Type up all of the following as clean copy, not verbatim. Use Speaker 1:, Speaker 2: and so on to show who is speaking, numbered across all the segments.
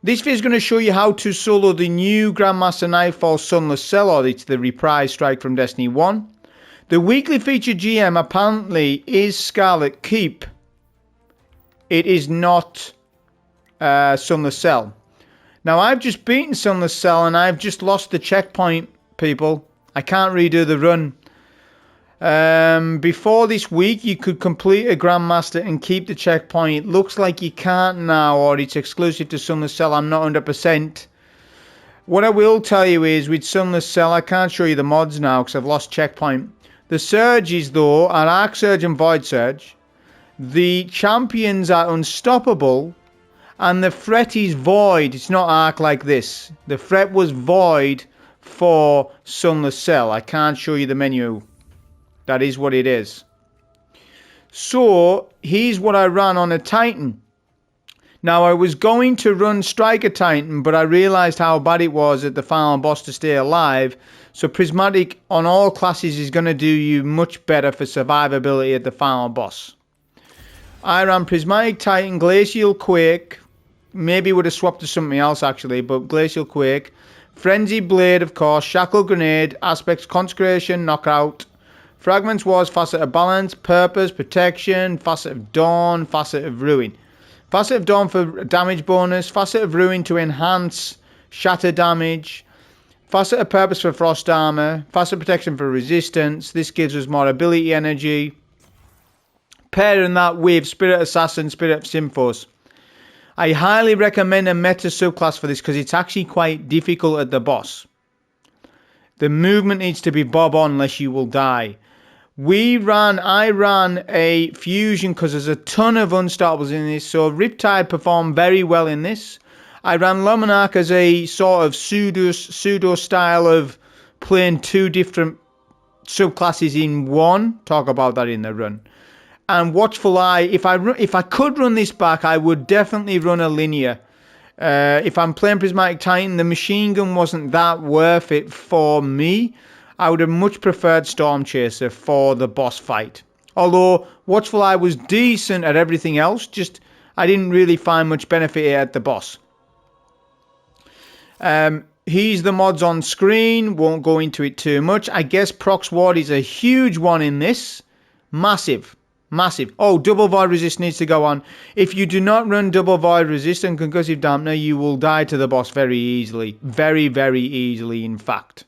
Speaker 1: This video is going to show you how to solo the new Grandmaster Nightfall Sunless Cell. It's the reprise strike from Destiny 1. The weekly featured GM apparently is Scarlet Keep. It is not Sunless Cell. Now I've just beaten Sunless Cell and I've just lost the checkpoint, people. I can't redo the run. Before this week you could complete a Grandmaster and keep the checkpoint. It looks like you can't now, or it's exclusive to Sunless Cell. I'm not 100%. What I will tell you is with Sunless Cell, I can't show you the mods now because I've lost checkpoint. The surges though are Arc Surge and Void Surge. The champions are unstoppable and the threat is void. It's not arc like this. The threat was void for Sunless Cell. I can't show you the menu. That is what it is. So, here's what I ran on a Titan. Now, I was going to run Striker Titan, but I realized how bad it was at the final boss to stay alive. So, Prismatic on all classes is going to do you much better for survivability at the final boss. I ran Prismatic Titan, Glacial Quake. Maybe would have swapped to something else actually, but Glacial Quake. Frenzy Blade, of course. Shackle Grenade, Aspects, Consecration, Knockout. Fragments Wars, Facet of Balance, Purpose, Protection, Facet of Dawn, Facet of Ruin. Facet of Dawn for damage bonus, Facet of Ruin to enhance shatter damage, Facet of Purpose for frost armor, Facet of Protection for resistance. This gives us more ability energy. Pairing that with Spirit Assassin, Spirit of Symphos. I highly recommend a meta subclass for this because it's actually quite difficult at the boss. The movement needs to be bob on unless you will die. I ran a fusion because there's a ton of unstoppables in this. So Riptide performed very well in this. I ran Luminarch as a sort of pseudo style of playing two different subclasses in one. Talk about that in the run. And Watchful Eye, if I could run this back, I would definitely run a linear. If I'm playing Prismatic Titan, the machine gun wasn't that worth it for me. I would have much preferred Storm Chaser for the boss fight. Although Watchful Eye was decent at everything else, just I didn't really find much benefit at the boss. Here's the mods on screen. Won't go into it too much. I guess Prox Ward is a huge one in this. Massive. Massive. Oh, double void resist needs to go on. If you do not run double void resist and concussive dampener, you will die to the boss very easily. Very, very easily, in fact.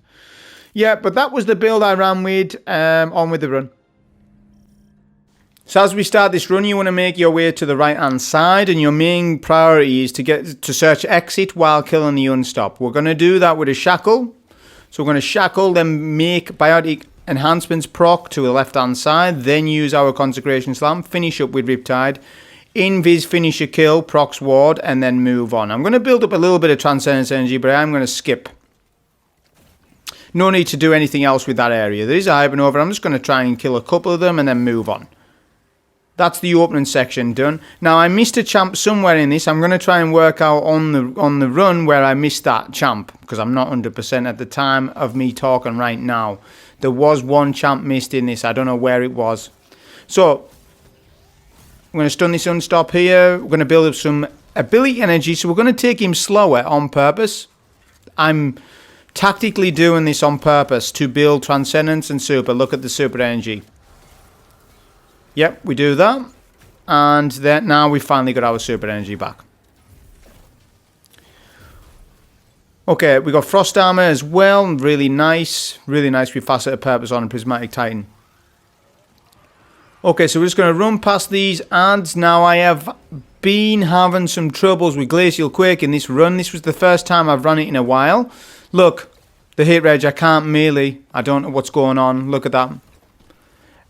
Speaker 1: Yeah, but that was the build I ran with. On with the run. So as we start this run, you want to make your way to the right hand side, and your main priority is to get to search exit while killing the unstop. We're going to do that with a shackle. So we're going to shackle, then make biotic enhancements proc to the left hand side, then use our consecration slam, finish up with Riptide, invis finish a kill, procs ward, and then move on. I'm going to build up a little bit of transcendence energy, but I'm going to skip. No need to do anything else with that area. There is a Ivanova. I'm just going to try and kill a couple of them and then move on. That's the opening section done. Now I missed a champ somewhere in this. I'm going to try and work out on the run where I missed that champ, because I'm not 100% at the time of me talking right now. There was one champ missed in this. I don't know where it was. So I'm going to stun this unstop here. We're going to build up some ability energy. So we're going to take him slower on purpose. I'm tactically doing this on purpose to build transcendence and super. Look at the super energy. Yep, we do that. And then now we finally got our super energy back. Okay, we got Frost Armor as well. Really nice. Really nice with Facet of Purpose on a Prismatic Titan. Okay, so we're just going to run past these ads. Now I have been having some troubles with Glacial Quake in this run. This was the first time I've run it in a while. Look, the hit reg, I can't melee. I don't know what's going on. Look at that.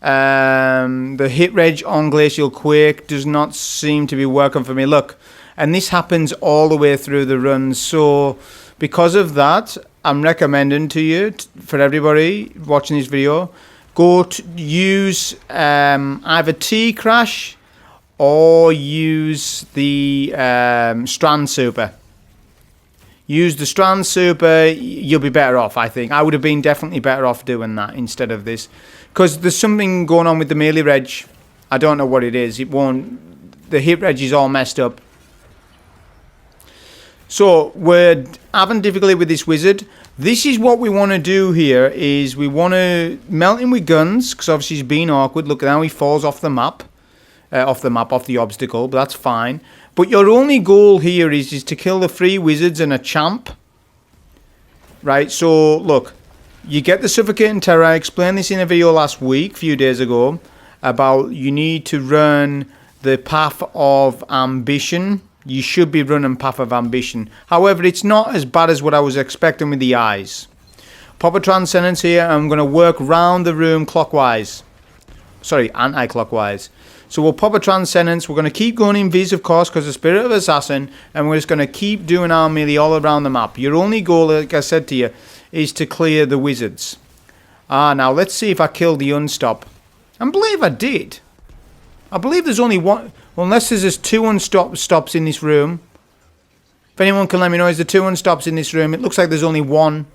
Speaker 1: The hit reg on Glacial Quake does not seem to be working for me. Look, and this happens all the way through the run. So because of that, I'm recommending to you, for everybody watching this video, go to use either T-Crash or use the Strand Super. Use the Strand Super, you'll be better off, I think. I would have been definitely better off doing that instead of this. Because there's something going on with the melee reg. I don't know what it is. It won't... The hit reg is all messed up. So we're having difficulty with this wizard. This is what we want to do here, is we want to melt him with guns, because obviously he's been awkward. Look at how he falls off the map. Off the obstacle, but that's fine. But your only goal here is to kill the 3 wizards and a champ. Right, so look, you get the suffocating terror. I explained this in a video last week, a few days ago, about you need to run the path of ambition. You should be running path of ambition. However, it's not as bad as what I was expecting with the eyes. Pop a transcendence here. I'm going to work round the room clockwise. Sorry, anti-clockwise. So we'll pop a transcendence. We're going to keep going invis, of course, because the Spirit of Assassin. And we're just going to keep doing our melee all around the map. Your only goal, like I said to you, is to clear the wizards. Now let's see if I killed the unstop. I believe I did. I believe there's only one. Well, unless there's 2 unstops in this room. If anyone can let me know, is there 2 unstops in this room? It looks like there's only 1.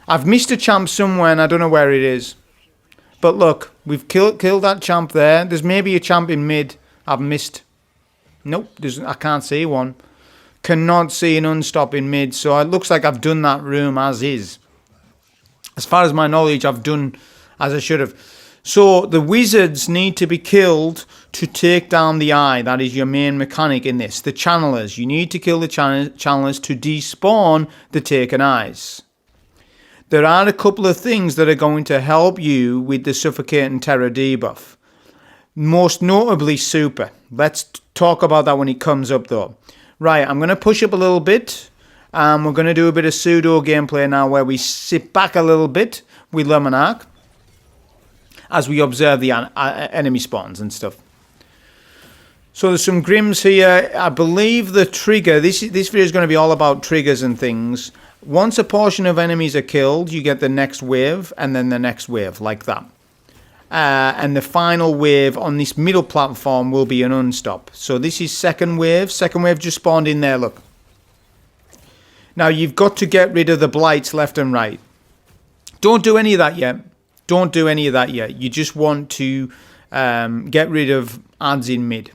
Speaker 1: I've missed a champ somewhere and I don't know where it is. But look, we've killed that champ there. There's maybe a champ in mid. I've missed. Nope, I can't see one. Cannot see an unstop in mid. So it looks like I've done that room as is. As far as my knowledge, I've done as I should have. So the wizards need to be killed to take down the eye. That is your main mechanic in this. The channelers. You need to kill the channelers to despawn the taken eyes. There are a couple of things that are going to help you with the Suffocating Terror debuff. Most notably super. Let's talk about that when it comes up though. Right, I'm going to push up a little bit. We're going to do a bit of pseudo gameplay now where we sit back a little bit with Lemonarch as we observe the enemy spawns and stuff. So there's some Grims here. I believe the trigger, this video is going to be all about triggers and things. Once a portion of enemies are killed, you get the next wave, and then the next wave, like that. And the final wave on this middle platform will be an unstop. So this is second wave. Second wave just spawned in there, look. Now you've got to get rid of the blights left and right. Don't do any of that yet. Don't do any of that yet. You just want to get rid of ads in mid.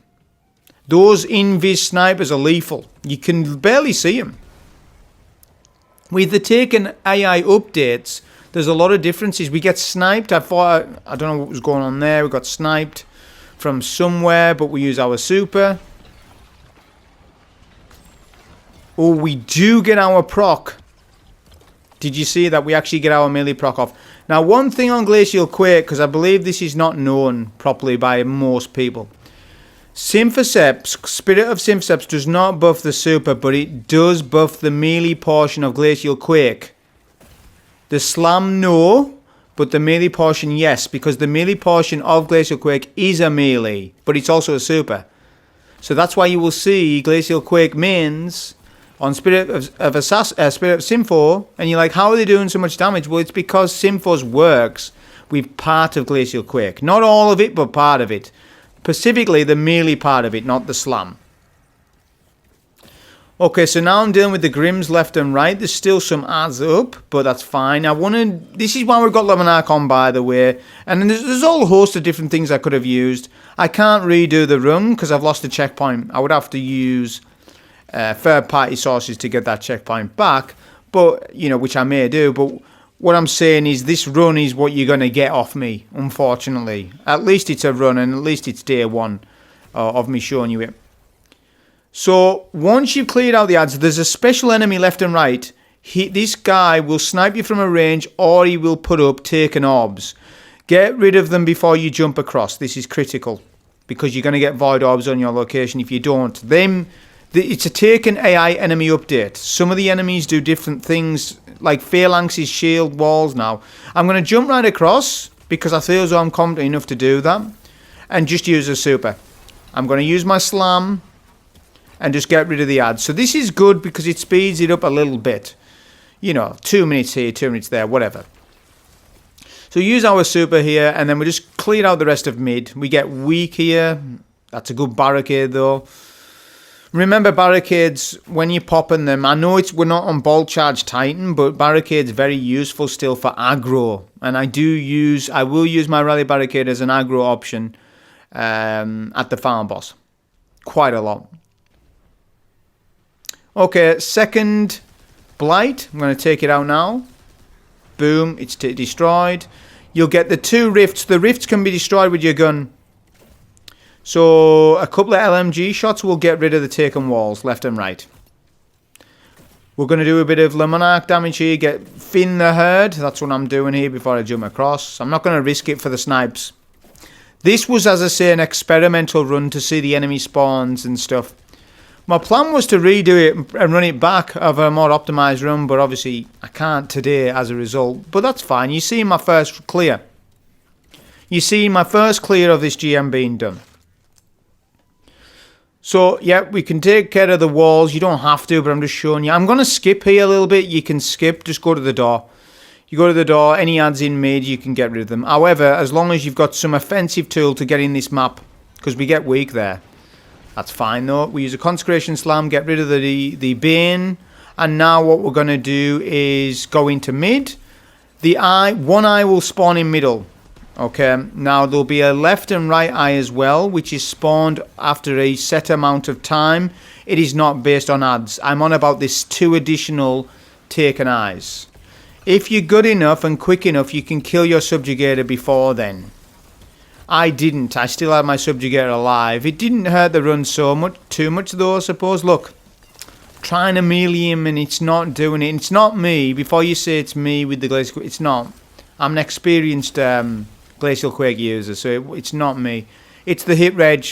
Speaker 1: Those invis snipers are lethal. You can barely see them. With the taken AI updates, there's a lot of differences. We get sniped. I don't know what was going on there. We got sniped from somewhere, but we use our super. Oh, we do get our proc. Did you see that? We actually get our melee proc off. Now, one thing on Glacial Quake, because I believe this is not known properly by most people. Symphoseps, Spirit of Symphoseps does not buff the super, but it does buff the melee portion of Glacial Quake. The slam, no, but the melee portion, yes, because the melee portion of Glacial Quake is a melee, but it's also a super. So that's why you will see Glacial Quake mains on Spirit of Sympho, and you're like, how are they doing so much damage? Well, it's because Symphos works with part of Glacial Quake. Not all of it, but part of it. Specifically the melee part of it, not the slam. Okay, so now I'm dealing with the Grims left and right. There's still some ads up, but that's fine. This is why we've got Lemonarch on, by the way. And there's a whole host of different things I could have used. I can't redo the run because I've lost the checkpoint. I would have to use third-party sources to get that checkpoint back, but which I may do. But what I'm saying is this run is what you're going to get off me, unfortunately. At least it's a run, and at least it's day one of me showing you it. So once you've cleared out the ads, there's a special enemy left and right. This guy will snipe you from a range, or he will put up taken orbs. Get rid of them before you jump across. This is critical, because you're going to get void orbs on your location if you don't. It's a taken AI enemy update. Some of the enemies do different things, like Phalanx's shield walls now. I'm going to jump right across, because I feel as though I'm confident enough to do that, and just use a super. I'm going to use my slam, and just get rid of the ads. So this is good, because it speeds it up a little bit. 2 minutes here, 2 minutes there, whatever. So use our super here, and then we just clear out the rest of mid. We get weak here. That's a good barricade, though. Remember barricades when you're popping them. I know we're not on Bolt Charge Titan, but barricades very useful still for aggro. And I will use my rally barricade as an aggro option at the farm boss. Quite a lot. Okay, second blight. I'm going to take it out now. Boom, it's destroyed. You'll get the 2 rifts. The rifts can be destroyed with your gun. So a couple of LMG shots will get rid of the taken walls, left and right. We're going to do a bit of Le Monarch damage here. Get Finn the herd. That's what I'm doing here before I jump across. I'm not going to risk it for the snipes. This was, as I say, an experimental run to see the enemy spawns and stuff. My plan was to redo it and run it back of a more optimized run, but obviously I can't today as a result. But that's fine. You see my first clear. You see my first clear of this GM being done. So, yeah, we can take care of the walls. You don't have to, but I'm just showing you. I'm going to skip here a little bit. You can skip. Just go to the door. You go to the door. Any ads in mid, you can get rid of them. However, as long as you've got some offensive tool to get in this map, because we get weak there. That's fine, though. We use a Consecration Slam, get rid of the Bane. And now what we're going to do is go into mid. One eye will spawn in middle. Okay, now there'll be a left and right eye as well, which is spawned after a set amount of time. It is not based on ads. I'm on about this 2 additional taken eyes. If you're good enough and quick enough, you can kill your subjugator before then. I didn't. I still had my subjugator alive. It didn't hurt the run too much though, I suppose. Look, trying to melee him and it's not doing it. It's not me. Before you say it's me with the glacial, it's not. I'm an experienced glacial quake user, so it's not me. It's the hit reg.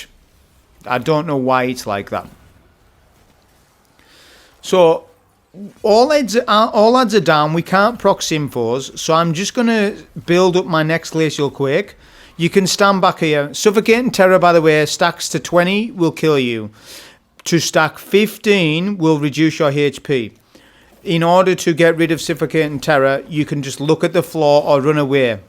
Speaker 1: I don't know why it's like that. So all odds are down. We can't proc Symphos, so I'm just going to build up my next glacial quake. You can stand back here. Suffocating Terror, by the way, stacks to 20 will kill you. To stack 15 will reduce your HP. In order to get rid of Suffocating Terror, you can just look at the floor or run away.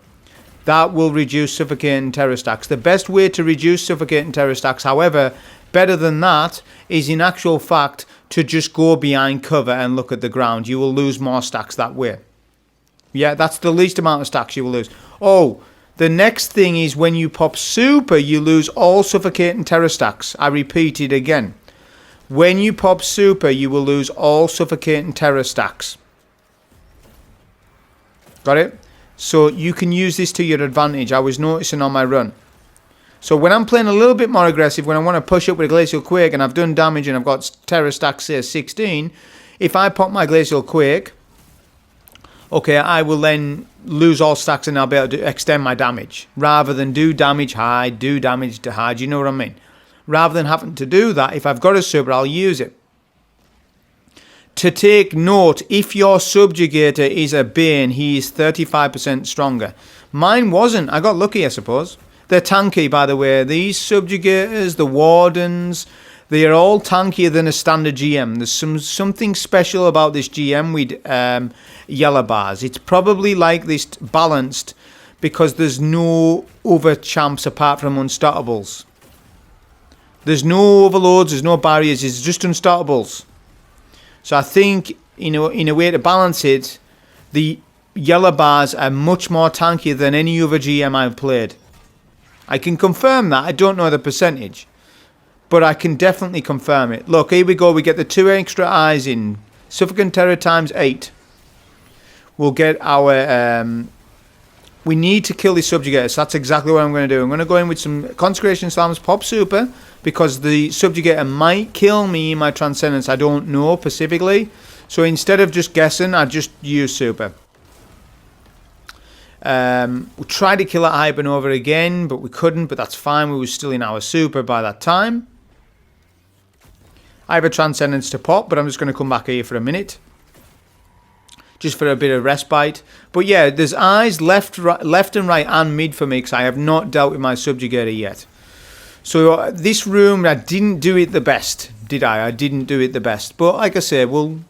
Speaker 1: That will reduce Suffocating Terror stacks. The best way to reduce Suffocating Terror stacks, however, better than that, is in actual fact to just go behind cover and look at the ground. You will lose more stacks that way. Yeah, that's the least amount of stacks you will lose. Oh, the next thing is when you pop super, you lose all Suffocating Terror stacks. I repeat it again. When you pop super, you will lose all Suffocating Terror stacks. Got it? So you can use this to your advantage. I was noticing on my run. So when I'm playing a little bit more aggressive, when I want to push up with a Glacial Quake and I've done damage and I've got Terror stacks, say 16, if I pop my Glacial Quake, okay, I will then lose all stacks and I'll be able to extend my damage. Rather than do damage, hide, do damage to hide. You know what I mean? Rather than having to do that, if I've got a super, I'll use it. To take note, if your subjugator is a Bane, he is 35% stronger. Mine wasn't. I got lucky, I suppose. They're tanky, by the way. These subjugators, the Wardens, they are all tankier than a standard GM. There's something special about this GM with yellow bars. It's probably like this balanced because there's no other champs apart from Unstopables. There's no overloads, there's no barriers, it's just Unstopables. So I think, in a way to balance it, the yellow bars are much more tankier than any other GM I've played. I can confirm that. I don't know the percentage, but I can definitely confirm it. Look, here we go. We get the 2 extra eyes in. Suffocating Terror times 8. We'll get our... we need to kill this subjugator, so that's exactly what I'm going to do. I'm going to go in with some Consecration Slams, pop super, because the subjugator might kill me in my Transcendence. I don't know specifically. So instead of just guessing, I just use super. We tried to kill that Hypernova again, but we couldn't, but that's fine. We were still in our super by that time. I have a Transcendence to pop, but I'm just going to come back here for a minute. Just for a bit of respite. But yeah, there's eyes left and right and mid for me, because I have not dealt with my subjugator yet. So this room, I didn't do it the best, did I? I didn't do it the best. But like I say, we'll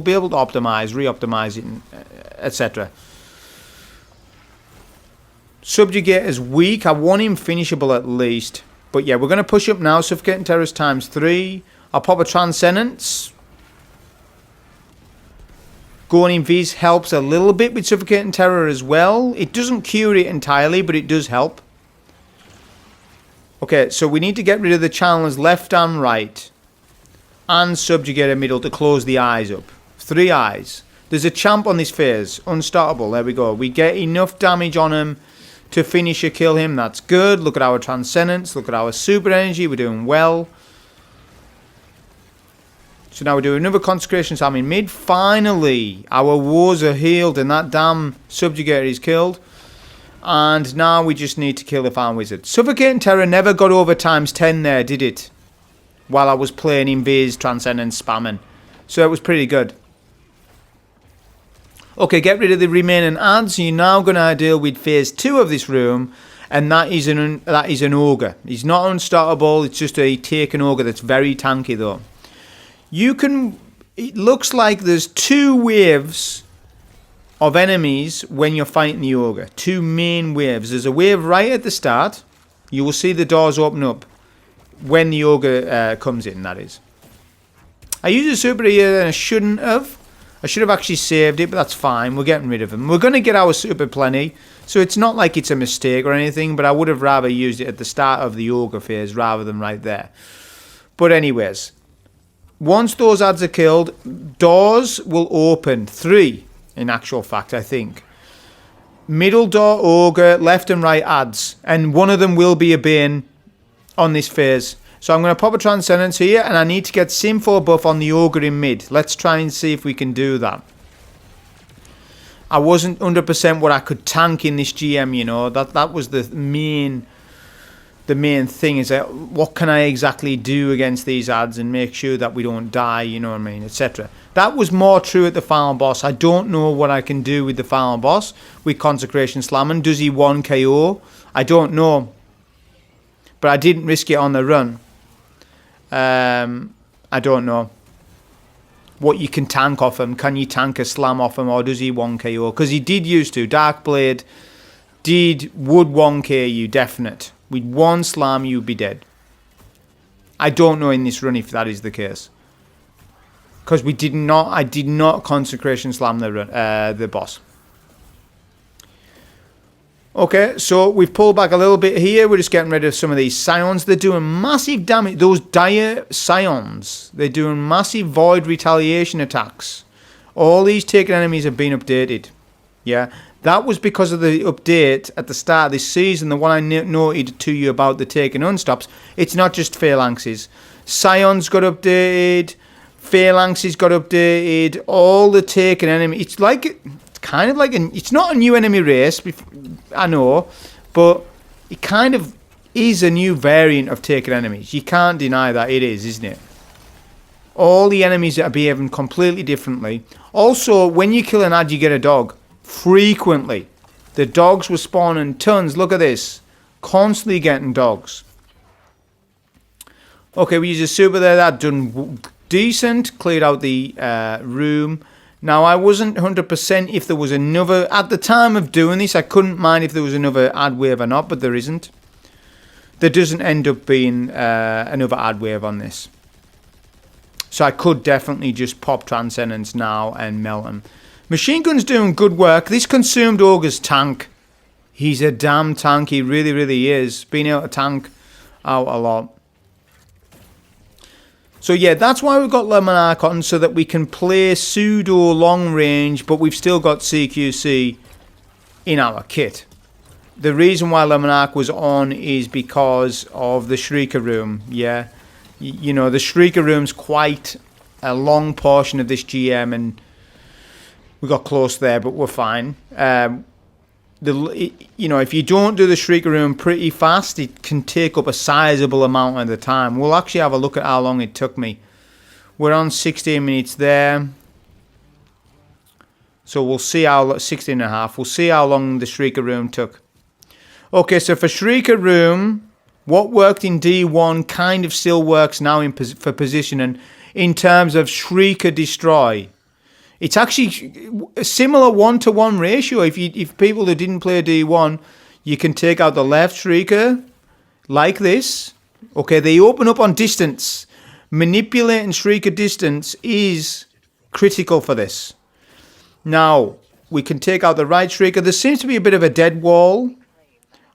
Speaker 1: be able to optimize, re-optimize it, etc. Subjugator's weak. I want him finishable at least. But yeah, we're going to push up now. Suffocating Terrors times 3. I'll pop a Transcendence. Going in Viz helps a little bit with Suffocating Terror as well. It doesn't cure it entirely, but it does help. Okay, so we need to get rid of the channels left and right. and subjugate a middle to close the eyes up. 3 eyes. There's a champ on this phase. Unstoppable. There we go. We get enough damage on him to finish or kill him. That's good. Look at our transcendence. Look at our super energy. We're doing well. So now we do another consecration slam in mid. Finally, our woes are healed and that damn subjugator is killed. And now we just need to kill the Farm Wizard. Suffocating Terror never got over times 10 there, did it? While I was playing Invis, Transcendence, spamming. So it was pretty good. Okay, get rid of the remaining adds. You're now going to deal with phase 2 of this room. And that is an Ogre. He's not unstoppable. It's just a taken Ogre that's very tanky though. You can... It looks like there's 2 waves of enemies when you're fighting the Ogre. 2 main waves. There's a wave right at the start. You will see the doors open up when the Ogre comes in, that is. I used a super here and I shouldn't have. I should have actually saved it, but that's fine. We're getting rid of him. We're going to get our super plenty, so it's not like it's a mistake or anything, but I would have rather used it at the start of the Ogre phase rather than right there. But anyways, once those adds are killed, doors will open. 3, in actual fact, I think. Middle door Ogre, left and right adds, and one of them will be a Bane on this phase. So I'm going to pop a Transcendence here, and I need to get Sim4 buff on the Ogre in mid. Let's try and see if we can do that. I wasn't 100% what I could tank in this GM, you know. That was the main thing, is that what can I exactly do against these adds and make sure that we don't die, you know what I mean, etc. That was more true at the final boss. I don't know what I can do with the final boss with Consecration Slamming. Does he 1 KO? I don't know. But I didn't risk it on the run. I don't know what you can tank off him. Can you tank a slam off him, or does he 1 KO? Because he did used to. Darkblade would 1K you, definite. With 1 slam you'd be dead. I don't know in this run if that is the case, because I did not consecration slam the boss. Okay, so we've pulled back a little bit here. We're just getting rid of some of these Scions. They're doing massive damage. Those dire Scions, they're doing massive void retaliation attacks. All these taken enemies have been updated. Yeah, that was because of the update at the start of this season. The one I noted to you about the taken unstops. It's not just Phalanxes. Scions got updated. Phalanxes got updated. All the taken enemy. It's like... kind of like it's not a new enemy race, I know, but it kind of is a new variant of taken enemies. You can't deny that it is, isn't it? All the enemies that are behaving completely differently. Also, when you kill an ad, you get a dog. Frequently. The dogs were spawning tons. Look at this. Constantly getting dogs. Okay, we use a super there. That done decent. Cleared out the room. Now, I wasn't 100% if there was another... At the time of doing this, I couldn't mind if there was another ad wave or not, but there isn't. There doesn't end up being another ad wave on this. So I could definitely just pop Transcendence now and melt him. Machine Gun's doing good work. This Consumed Ogre's tank. He's a damn tank. He really, really is. Being able to tank out a lot. So yeah, that's why we've got Lemon Arc on, so that we can play pseudo long range, but we've still got CQC in our kit. The reason why Lemon Arc was on is because of the Shrieker room. Yeah, you know, the Shrieker room's quite a long portion of this GM, and we got close there, but we're fine. You know, if you don't do the Shrieker room pretty fast, it can take up a sizable amount of the time. We'll actually have a look at how long it took me. We're on 16 minutes there. So we'll see how... 16 and a half. We'll see how long the Shrieker room took. Okay, so for Shrieker room, what worked in D1 kind of still works now for positioning in terms of Shrieker destroy. It's actually a similar 1-to-1 ratio. If people who didn't play D1, you can take out the left Shrieker like this. Okay, they open up on distance. Manipulating Shrieker distance is critical for this. Now, we can take out the right Shrieker. There seems to be a bit of a dead wall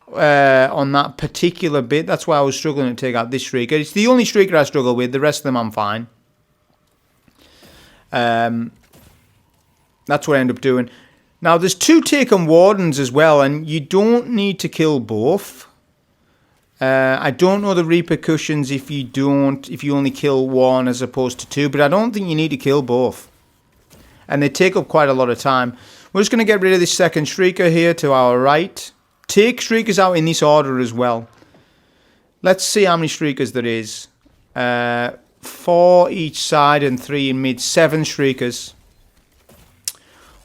Speaker 1: on that particular bit. That's why I was struggling to take out this Shrieker. It's the only Shrieker I struggle with. The rest of them I'm fine. That's what I end up doing. Now, there's 2 taken Wardens as well, and you don't need to kill both. I don't know the repercussions if you only kill 1 as opposed to 2, but I don't think you need to kill both. And they take up quite a lot of time. We're just going to get rid of this second Shrieker here to our right. Take Shriekers out in this order as well. Let's see how many Shriekers there is. 4 each side and 3 in mid. 7 Shriekers.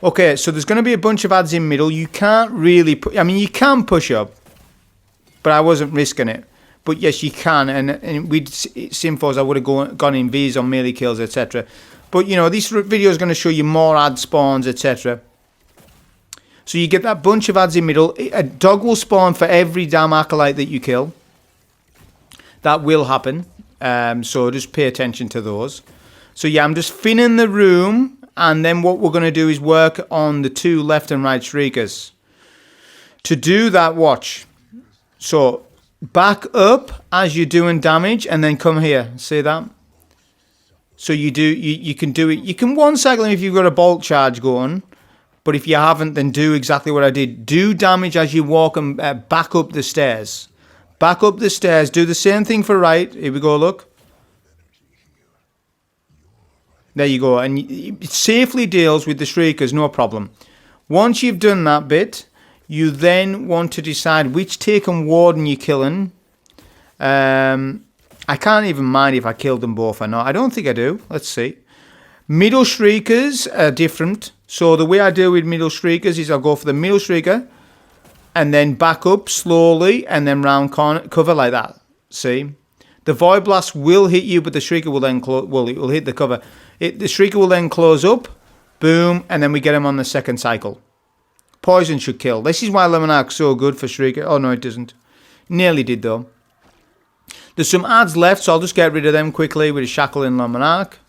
Speaker 1: Okay, so there's going to be a bunch of ads in middle. You can't really... I mean, you can push up. But I wasn't risking it. But yes, you can. And with Simfos, I would have gone in Vs on melee kills, etc. But, you know, this video is going to show you more ad spawns, etc. So you get that bunch of ads in middle. A dog will spawn for every damn acolyte that you kill. That will happen. So just pay attention to those. So yeah, I'm just thinning the room. And then what we're going to do is work on the 2 left and right Shriekers. To do that, watch. So back up as you're doing damage and then come here. See that? So you can do it. You can one cycle if you've got a bolt charge going. But if you haven't, then do exactly what I did. Do damage as you walk and back up the stairs. Back up the stairs. Do the same thing for right. Here we go, look. There you go. And it safely deals with the Shriekers, no problem. Once you've done that bit, you then want to decide which taken Warden you're killing. I can't even mind if I killed them both or not. I don't think I do. Let's see. Middle Shriekers are different. So the way I deal with middle Shriekers is I'll go for the middle Shrieker and then back up slowly and then round corner, cover like that. See? The Void Blast will hit you, but the Shrieker will then close. Well, it will hit the cover. The Shrieker will then close up. Boom. And then we get him on the second cycle. Poison should kill. This is why Lemonarch's so good for Shrieker. Oh, no, it doesn't. Nearly did, though. There's some ads left, so I'll just get rid of them quickly with a Shackle in Lemonarch.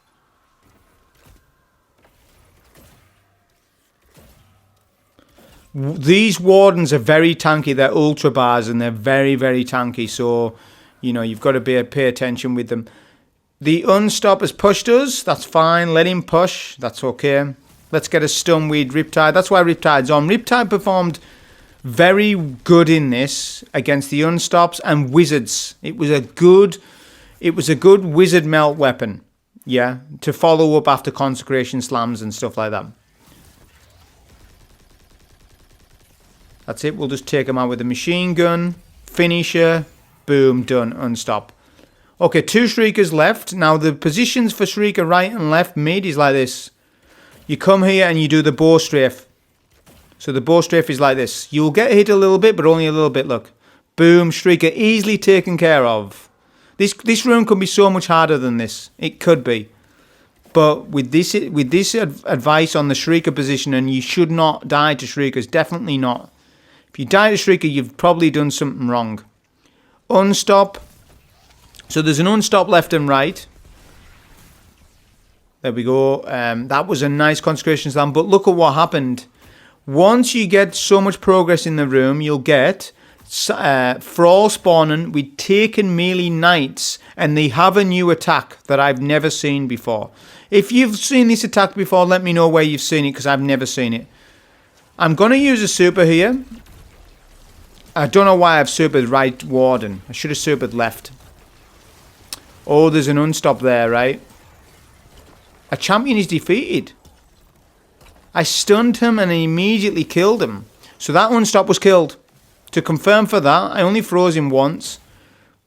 Speaker 1: These Wardens are very tanky. They're Ultra Bars, and they're very, very tanky. So, you know, you've got to pay attention with them. The Unstop has pushed us. That's fine. Let him push. That's okay. Let's get a stun with Riptide. That's why Riptide's on. Riptide performed very good in this against the Unstops and Wizards. It was a good Wizard melt weapon. Yeah, to follow up after Consecration Slams and stuff like that. That's it. We'll just take him out with a machine gun. Finisher. Boom. Done. Unstop. Okay, 2 Shriekers left. Now the positions for Shrieker right and left mid is like this. You come here and you do the bow strafe. So the bow strafe is like this. You'll get hit a little bit, but only a little bit, look. Boom, Shrieker easily taken care of. This room could be so much harder than this. It could be. But with this advice on the Shrieker position, and you should not die to Shriekers, definitely not. If you die to Shrieker, you've probably done something wrong. Unstop. So there's an unstop left and right. There we go. That was a nice Consecration Slam. But look at what happened. Once you get so much progress in the room, you'll get Thrall spawning with taken melee knights. And they have a new attack that I've never seen before. If you've seen this attack before, let me know where you've seen it, because I've never seen it. I'm going to use a super here. I don't know why I've supered right Warden. I should have supered left. Oh, there's an unstop there, right? A champion is defeated. I stunned him and I immediately killed him. So that unstop was killed. To confirm for that, I only froze him once,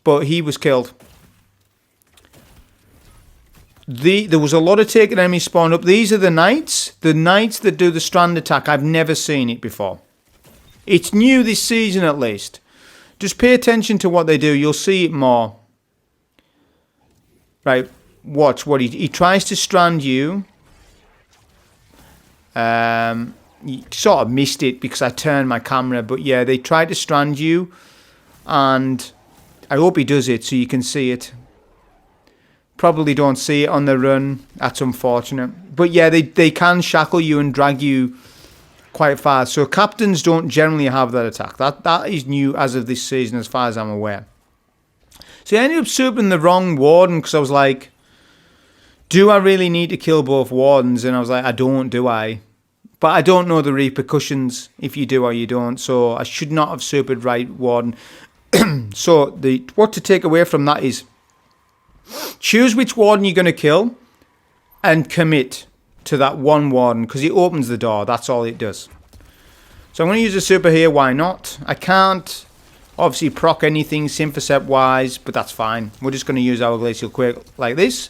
Speaker 1: but he was killed. There was a lot of taken enemies spawned up. These are the knights. The knights that do the strand attack. I've never seen it before. It's new this season at least. Just pay attention to what they do. You'll see it more. Right. Watch what he tries to strand you. You sort of missed it because I turned my camera. But yeah, they try to strand you. And I hope he does it so you can see it. Probably don't see it on the run. That's unfortunate. But yeah, they can shackle you and drag you quite far. So captains don't generally have that attack. That is new as of this season as far as I'm aware. So I ended up supering the wrong Warden because I was like, Do I really need to kill both Wardens? And I was like, I don't, do I? But I don't know the repercussions if you do or you don't. So I should not have supered right Warden. So what to take away from that is choose which Warden you're going to kill and commit to that one Warden because it opens the door. That's all it does. So I'm going to use a super here. Why not? I can't obviously proc anything Synthocept wise, but that's fine. We're just going to use our Glacial Quake like this.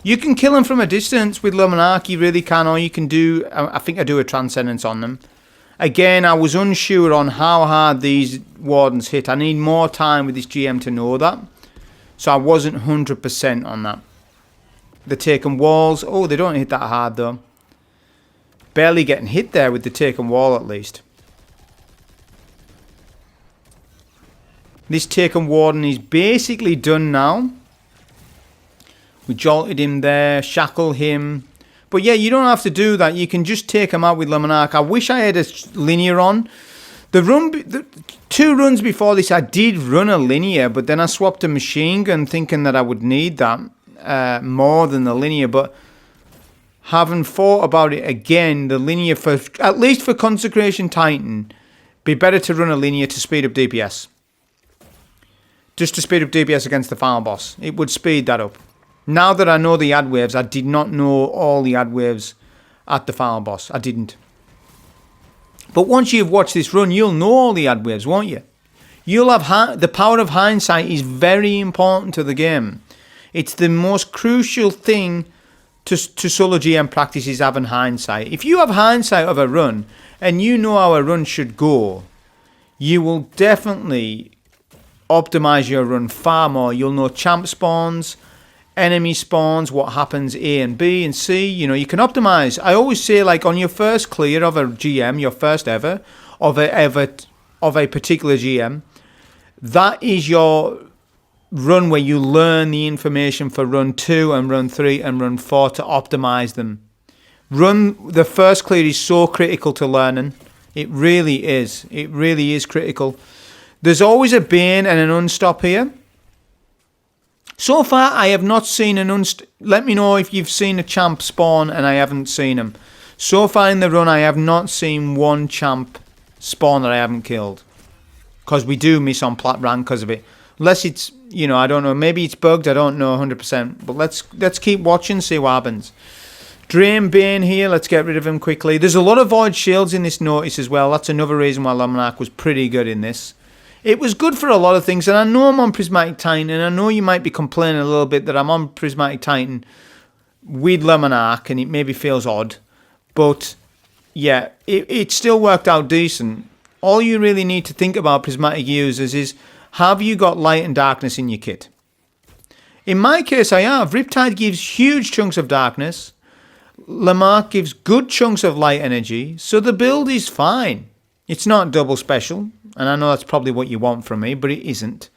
Speaker 1: You can kill them from a distance with Le Monarque, you really can, or you can do, I think I do a Transcendence on them. Again, I was unsure on how hard these Wardens hit. I need more time with this GM to know that. So I wasn't 100% on that. The Taken Walls, oh, they don't hit that hard though. Barely getting hit there with the Taken Wall at least. This Taken Warden is basically done now. We jolted him there, shackle him. But yeah, you don't have to do that. You can just take him out with Le Monarque. I wish I had a linear on. The 2 runs before this, I did run a linear, but then I swapped a machine gun thinking that I would need that more than the linear. But having thought about it again, the linear, for at least for Consecration Titan, be better to run a linear to speed up DPS. Just to speed up DPS against the final boss. It would speed that up. Now that I know the ad waves, I did not know all the ad waves at the final boss. I didn't. But once you've watched this run, you'll know all the ad waves, won't you? You'll have the power of hindsight is very important to the game. It's the most crucial thing to solo GM practice is having hindsight. If you have hindsight of a run and you know how a run should go, you will definitely optimize your run far more. You'll know champ spawns, enemy spawns, what happens A and B and C. You know, you can optimize. I always say, like, on your first clear of a GM, your first ever of a particular GM, that is your run where you learn the information for run 2 and run 3 and run 4 to optimize them. The first clear is so critical to learning. It really is. It really is critical. There's always a Bane and an Unstop here. So far, I have not seen an let me know if you've seen a champ spawn and I haven't seen him. So far in the run, I have not seen one champ spawn that I haven't killed. Because we do miss on plat rank because of it. Unless it's, you know, I don't know. Maybe it's bugged. I don't know 100%. But let's keep watching, see what happens. Drain Bane here. Let's get rid of him quickly. There's a lot of Void Shields in this notice as well. That's another reason why Le Monarque was pretty good in this. It was good for a lot of things, and I know I'm on Prismatic Titan, and I know you might be complaining a little bit that I'm on Prismatic Titan with Le Monarque, and it maybe feels odd, but yeah, it still worked out decent. All you really need to think about Prismatic users is, have you got light and darkness in your kit? In my case, I have. Riptide gives huge chunks of darkness. Le Monarque gives good chunks of light energy, so the build is fine. It's not double special. And I know that's probably what you want from me, but it isn't.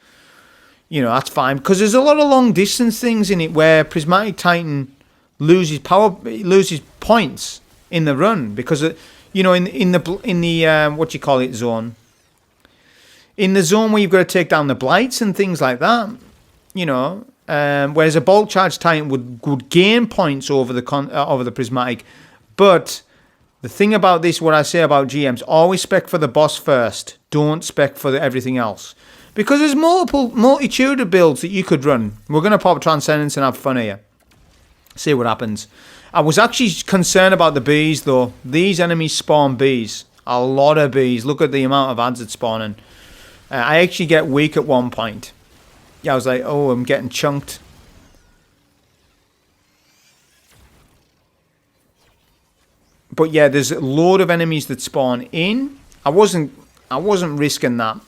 Speaker 1: You know, that's fine. Because there's a lot of long distance things in it where Prismatic Titan loses points in the run. Because, you know, in the what you call it, zone. In the zone where you've got to take down the blights and things like that. You know, whereas a Bolt Charge Titan would gain points over the Prismatic. But the thing about this, what I say about GMs, always spec for the boss first. Don't spec for everything else. Because there's multitude of builds that you could run. We're going to pop Transcendence and have fun here. See what happens. I was actually concerned about the bees, though. These enemies spawn bees. A lot of bees. Look at the amount of ads that's spawning. I actually get weak at one point. Yeah, I was like, oh, I'm getting chunked. But yeah, there's a load of enemies that spawn in. I wasn't risking that.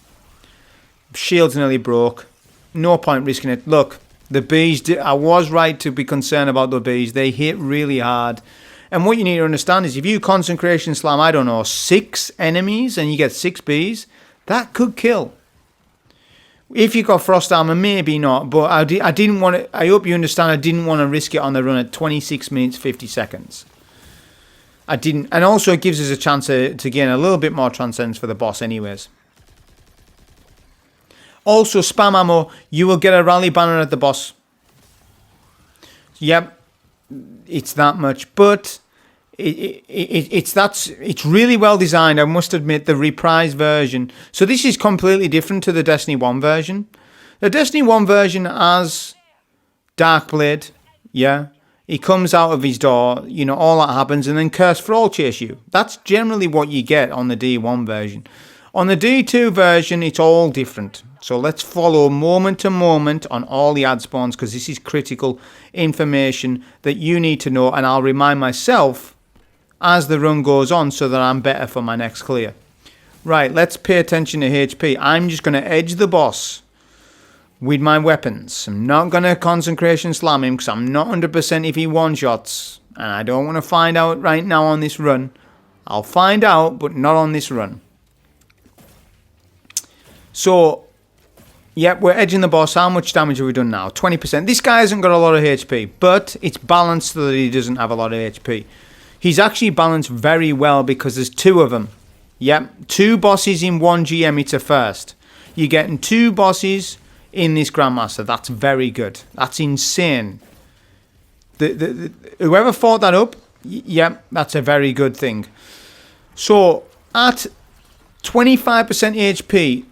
Speaker 1: Shield's nearly broke. No point risking it. Look, the bees, I was right to be concerned about the bees. They hit really hard. And what you need to understand is if you concentration slam, I don't know, 6 enemies and you get 6 bees, that could kill. If you got frost armor, maybe not. But I didn't want to, I hope you understand, I didn't want to risk it on the run at 26 minutes, 50 seconds. I didn't, and also it gives us a chance to gain a little bit more transcendence for the boss anyways. Also, spam ammo, you will get a rally banner at the boss. Yep, it's that much. But it's really well designed, I must admit, the reprised version. So this is completely different to the Destiny 1 version. The Destiny 1 version has Darkblade, yeah. He comes out of his door, you know, all that happens, and then Curse for All chase you. That's generally what you get on the D1 version. On the D2 version, it's all different. So let's follow moment to moment on all the ad spawns, because this is critical information that you need to know, and I'll remind myself as the run goes on so that I'm better for my next clear. Right, let's pay attention to HP. I'm just going to edge the boss with my weapons. I'm not going to concentration slam him because I'm not 100% if he one-shots. And I don't want to find out right now on this run. I'll find out, but not on this run. So, yep, we're edging the boss. How much damage have we done now? 20%. This guy hasn't got a lot of HP, but it's balanced so that he doesn't have a lot of HP. He's actually balanced very well because there's two of them. Yep, 2 bosses in 1 GM, it's a first. You're getting 2 bosses in this Grandmaster. That's very good. That's insane. Whoever thought that up, yep, that's a very good thing. So, at 25% HP,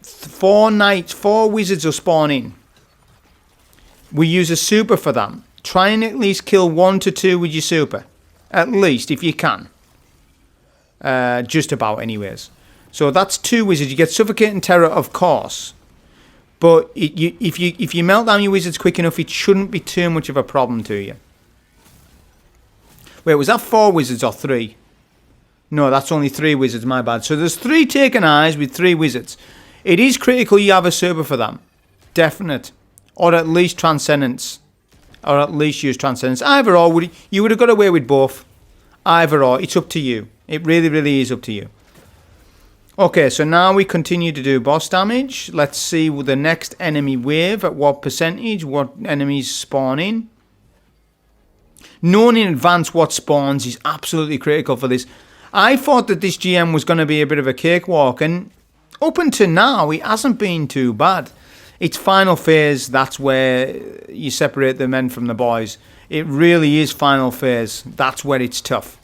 Speaker 1: 4 wizards are spawning. We use a super for that. Try and at least kill 1 to 2 with your super. At least, if you can. Just about, anyways. So that's 2 wizards. You get Suffocating Terror, of course. But if you melt down your wizards quick enough, it shouldn't be too much of a problem to you. Wait, was that 4 wizards or 3? No, that's only 3 wizards, my bad. So there's 3 taken eyes with 3 wizards. It is critical you have a super for them. Definite. Or at least Transcendence. Or at least use Transcendence. Either or, you would have got away with both. Either or, it's up to you. It really, really is up to you. Okay, so now we continue to do boss damage. Let's see the next enemy wave, at what percentage, what enemies spawn in. Knowing in advance what spawns is absolutely critical for this. I thought that this GM was going to be a bit of a cakewalk, and up until now, it hasn't been too bad. It's final phase, that's where you separate the men from the boys. It really is final phase. That's where it's tough.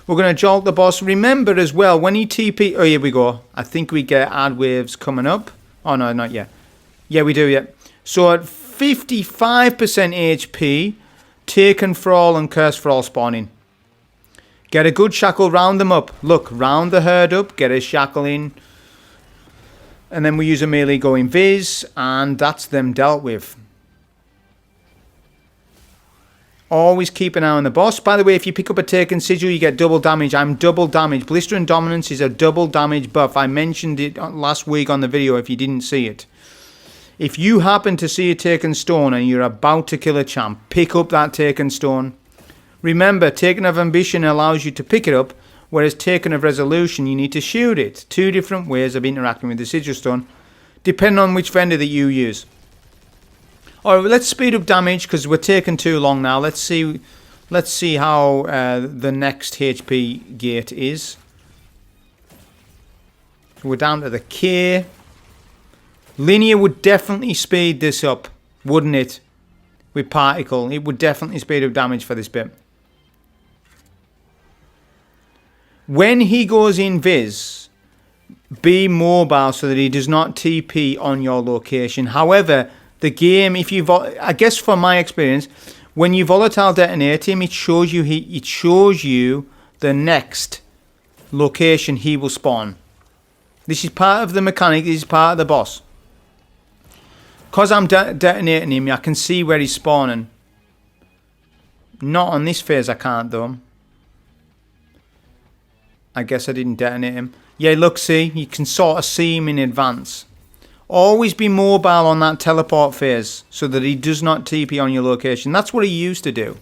Speaker 1: We're going to jolt the boss. Remember as well, when he TP... Oh, here we go. I think we get ad waves coming up. Oh, no, not yet. Yeah, we do, yeah. So at 55% HP, Taken for All and Curse for All spawning. Get a good shackle, round them up. Look, round the herd up, get a shackle in. And then we use a melee going Viz, and that's them dealt with. Always keep an eye on the boss. By the way, if you pick up a Taken Sigil, you get double damage. I'm double damage. Blister and Dominance is a double damage buff. I mentioned it last week on the video if you didn't see it. If you happen to see a Taken Stone and you're about to kill a champ, pick up that Taken Stone. Remember, Taken of Ambition allows you to pick it up, whereas Taken of Resolution, you need to shoot it. 2 different ways of interacting with the Sigil Stone, depending on which vendor that you use. Alright, let's speed up damage because we're taking too long now. Let's see how the next HP gate is. We're down to the K. Linear would definitely speed this up, wouldn't it? With Particle, it would definitely speed up damage for this bit. When he goes in Viz, be mobile so that he does not TP on your location. However, the game, I guess from my experience, when you volatile detonate him, it shows you the next location he will spawn. This is part of the mechanic. This is part of the boss. Because I'm detonating him, I can see where he's spawning. Not on this phase, I can't though. I guess I didn't detonate him. Yeah, look, see, you can sort of see him in advance. Always be mobile on that teleport phase so that he does not TP on your location. That's what he used to do.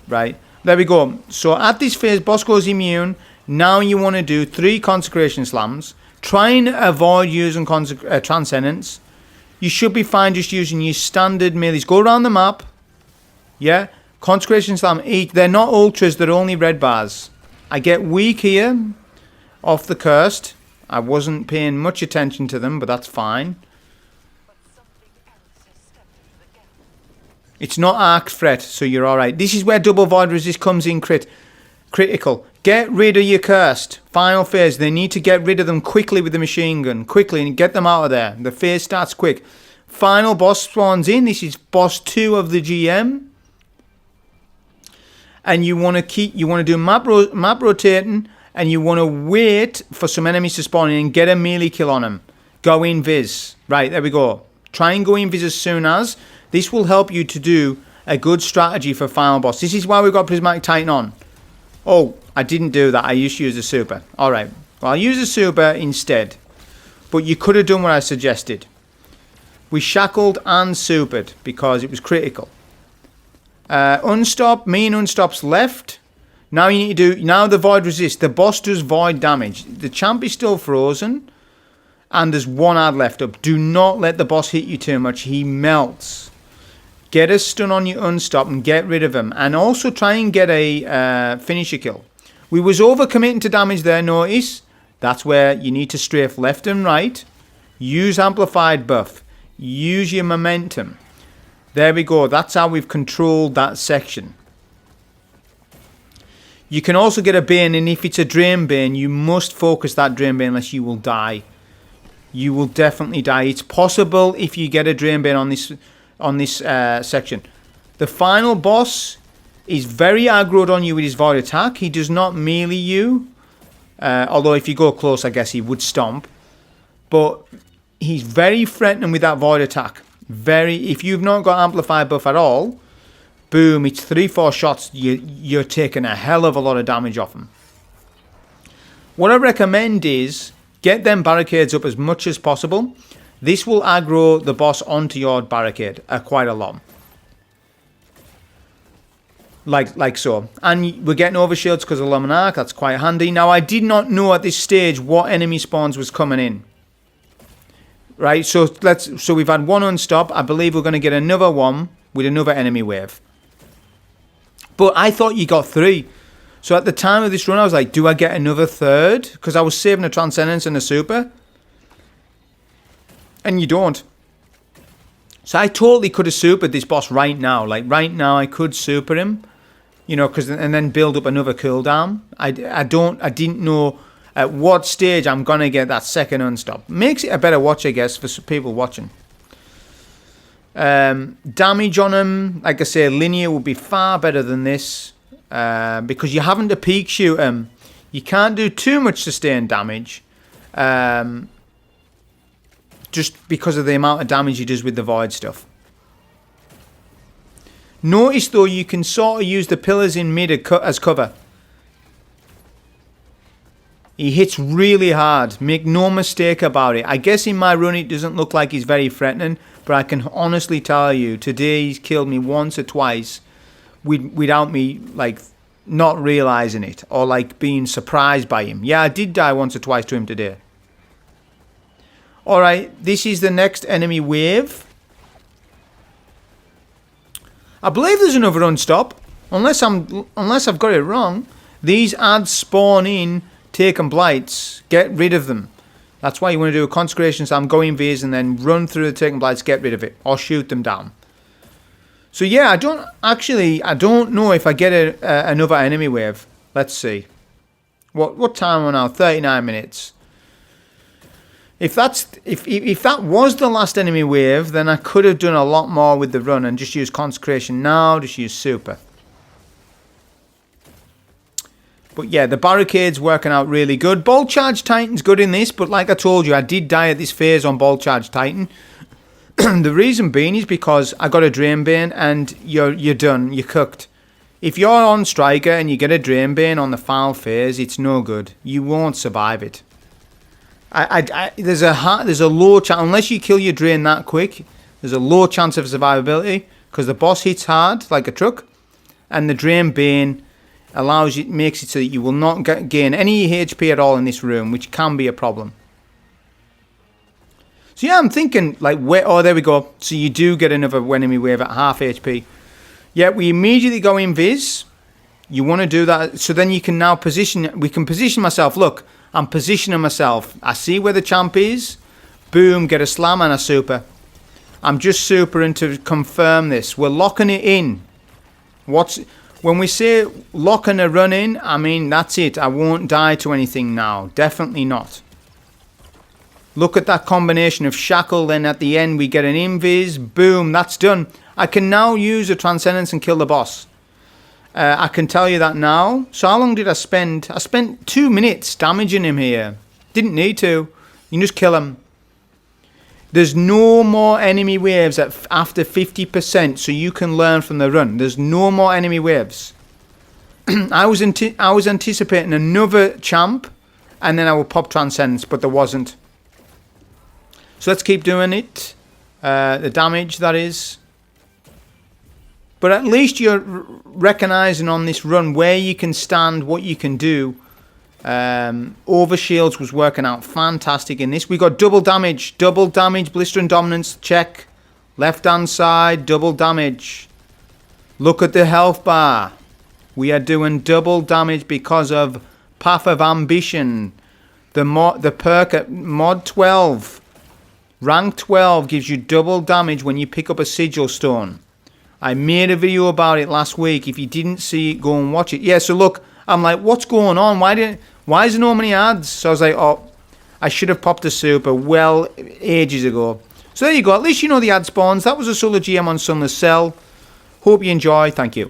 Speaker 1: Right, there we go. So at this phase, boss goes immune. Now you want to do 3 Consecration Slams. Try and avoid using Transcendence. You should be fine just using your standard melees. Go around the map. Yeah, Consecration Slam, they're not ultras, they're only red bars. I get weak here off the cursed. I wasn't paying much attention to them, but that's fine. It's not arc threat, so you're alright. This is where double void resist comes in critical. Get rid of your cursed. Final phase. They need to get rid of them quickly with the machine gun. Quickly, and get them out of there. The phase starts quick. Final boss spawns in. This is boss 2 of the GM. And you want to do map rotating, and you want to wait for some enemies to spawn in and get a melee kill on them. Go in Viz. Right, there we go. Try and go in Viz as soon as. This will help you to do a good strategy for final boss. This is why we've got Prismatic Titan on. Oh, I didn't do that. I used to use a super. Alright. Well, I'll use a super instead. But you could have done what I suggested. We shackled and supered because it was critical. Unstop. Me and Unstop's left. Now you need to do... Now the void resist. The boss does void damage. The champ is still frozen. And there's one ad left up. Do not let the boss hit you too much. He melts. Get a stun on your Unstop and get rid of him. And also try and get a finisher kill. We was overcommitting to damage there, notice. That's where you need to strafe left and right. Use amplified buff. Use your momentum. There we go. That's how we've controlled that section. You can also get a Bane, and if it's a Drain Bane, you must focus that Drain Bane unless you will die. You will definitely die. It's possible if you get a Drain Bane on this section. The final boss is very aggroed on you with his void attack. He does not melee you. Although if you go close, I guess he would stomp. But he's very threatening with that void attack. If you've not got amplified buff at all, boom, it's 3-4 shots. You're taking a hell of a lot of damage off him. What I recommend is get them barricades up as much as possible. This will aggro the boss onto your barricade quite a lot. Like so. And we're getting overshields because of Luminarch. That's quite handy. Now, I did not know at this stage what enemy spawns was coming in. Right, so we've had one Unstop. I believe we're going to get another one with another enemy wave. But I thought you got 3. So at the time of this run, I was like, do I get another third? Because I was saving a Transcendence and a Super. And you don't. So I totally could have supered this boss right now. Like right now, I could super him. You know, and then build up another cooldown. I didn't know at what stage I'm going to get that second Unstop. Makes it a better watch, I guess, for people watching. Damage on him, like I say, linear would be far better than this. Because you're having to peak shoot him. You can't do too much sustained damage. Just because of the amount of damage he does with the void stuff. Notice though, you can sort of use the pillars in mid as cover. He hits really hard. Make no mistake about it. I guess in my run it doesn't look like he's very threatening. But I can honestly tell you, today he's killed me once or twice. Without me like not realising it. Or like being surprised by him. Yeah, I did die once or twice to him today. Alright, this is the next enemy wave. I believe there's another Unstop. Unless I've got it wrong. These ads spawn in Taken Blights. Get rid of them. That's why you want to do a Consecration Psalm, go in V's and then run through the Taken Blights, get rid of it. Or shoot them down. So yeah, I don't know if I get another enemy wave. Let's see. What time are we now? 39 minutes. If that was the last enemy wave, then I could have done a lot more with the run and just use Consecration now, just use Super. But yeah, the barricade's working out really good. Bolt Charge Titan's good in this, but like I told you, I did die at this phase on Bolt Charge Titan. The reason being is because I got a Drain Bane and you're done, you're cooked. If you're on Striker and you get a Drain Bane on the final phase, it's no good. You won't survive it. There's a low chance, unless you kill your Drain that quick, there's a low chance of survivability because the boss hits hard like a truck, and the Drain Bane makes it so that you will not gain any HP at all in this room, which can be a problem. So yeah, I'm thinking like, oh, there we go. So you do get another enemy wave at half HP. Yeah, we immediately go in Viz. You want to do that, so then you can now position. We can position myself. Look. I'm positioning myself. I see where the champ is. Boom, get a slam and a super. I'm just supering to confirm this. We're locking it in. When we say locking a run in, I mean that's it. I won't die to anything now. Definitely not. Look at that combination of shackle, then at the end we get an invis. Boom, that's done. I can now use a transcendence and kill the boss. I can tell you that now. So how long did I spend? I spent 2 minutes damaging him here. Didn't need to. You can just kill him. There's no more enemy waves after 50%, so you can learn from the run. There's no more enemy waves. I was anticipating another champ, and then I would pop Transcendence, but there wasn't. So let's keep doing it. The damage, that is. But at least you're recognising on this run where you can stand, what you can do. Overshields was working out fantastic in this. We got double damage, blistering dominance, check. Left hand side, double damage. Look at the health bar. We are doing double damage because of Path of Ambition. The perk at mod 12, rank 12 gives you double damage when you pick up a sigil stone. I made a video about it last week. If you didn't see it, go and watch it. Yeah, so look, I'm like, what's going on? Why is there no many ads? So I was like, oh, I should have popped a super well ages ago. So there you go. At least you know the ad spawns. That was a solo GM on Sunless Cell. Hope you enjoy. Thank you.